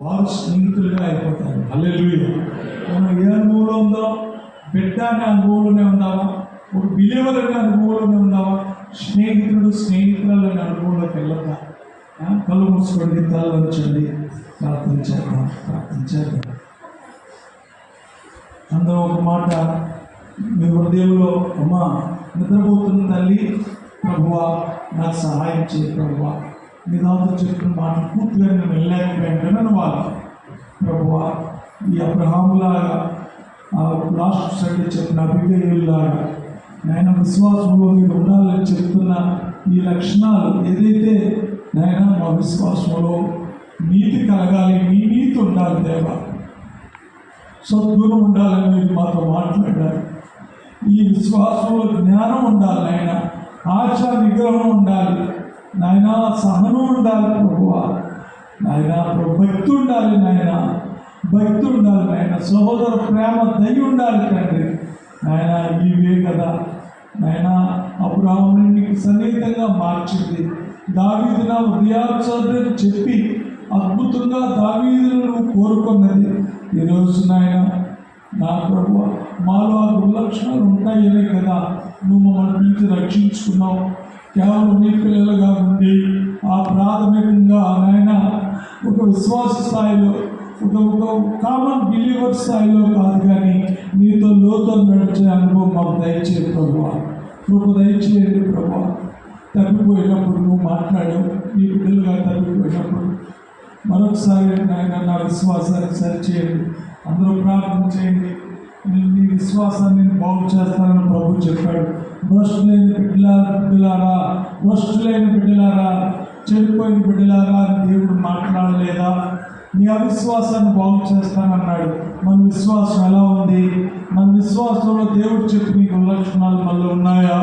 వారు స్నేహితులుగా అయిపోతారు. హల్లెలూయా. మనం ఏ అనుభవంలో ఉందో, బిడ్డ అనే అనుభవంలోనే ఉందామా, ఒక బిలీవర్ అనే అనుభవంలోనే ఉందామా, స్నేహితురాలు అనే అనుభవంలోకి వెళ్ళదా? కళ్ళు మూసుకోండి, తల వంచండి, ప్రార్థించారు. అందరూ ఒక మాట మీ హృదయంలో, అమ్మా నిద్రపోతున్న తల్లి, ప్రభువా నాకు సహాయం చేయ ప్రభువా, మీ దాంతో చెప్పిన మాట పూర్తిగా నేను వెళ్ళలేకపోయాను వాళ్ళు. ప్రభువా ఈ అబ్రహాములాగా, లాస్ట్ సండే చెప్పిన అభిగయుల్లాగా నాయన విశ్వాసంలో మీరు ఉండాలని చెప్తున్న ఈ లక్షణాలు ఏదైతే నాయన మా విశ్వాసంలో నీతి కలగాలి, మీ నీతి ఉండాలి దేవా, సద్గుణం ఉండాలని మీరు మాతో మాట్లాడారు. ఈ విశ్వాసంలో జ్ఞానం ఉండాలి నాయన, ఆశా నిగ్రహం ఉండాలి నాయన, సహనం ఉండాలి ప్రభువా నాయన, భక్తి ఉండాలి నాయన, భక్తి ఉండాలి నాయన, సహోదర ప్రేమ దయ ఉండాలి తండ్రి నాయన. ఇవే కదా నాయన అబ్రహాముని నీకు సన్నిహితంగా మార్చింది. దావీదు నా హృదయాచార్యుని చెప్పి అద్భుతంగా దావీదును నువ్వు కోరుకున్నది. ఈరోజు నాయన నా ప్రభువ మాలో ఆ దుర్లక్షణాలు ఉంటాయనే కదా నువ్వు మమ్మల్ని పిలిచి రక్షించుకున్నావు. కేవలం నీ పిల్లలుగా ఉండి ఆ ప్రాథమికంగా నాయన ఒక విశ్వాస స్థాయిలో, ఒక కామన్ బిలీవర్ స్థాయిలో కాదు, కానీ నీతో లోతో నడిచే అనుభవం మాకు దయచేయండి ప్రభువా, నువ్వు దయచేయండి ప్రభువా. తప్పిపోయినప్పుడు నువ్వు మాట్లాడావు, నీ బిడ్డలుగా తప్పిపోయినప్పుడు మరొకసారి నాయన నా విశ్వాసాన్ని సరిచేయండి. అందరూ ప్రార్థన చేయండి. నీ విశ్వాసాన్ని నేను బాగు చేస్తానని ప్రభు చెప్పాడు. భ్రష్టులైన బిడ్డలారా, చెడిపోయిన బిడ్డలారా అని దేవుడు మాట్లాడలేదా? నీ అవిశ్వాసాన్ని బాగు చేస్తానన్నాడు. మన విశ్వాసం ఎలా ఉంది? మన విశ్వాసంలో దేవుడు చెప్పిన లక్షణాలు మళ్ళీ ఉన్నాయా?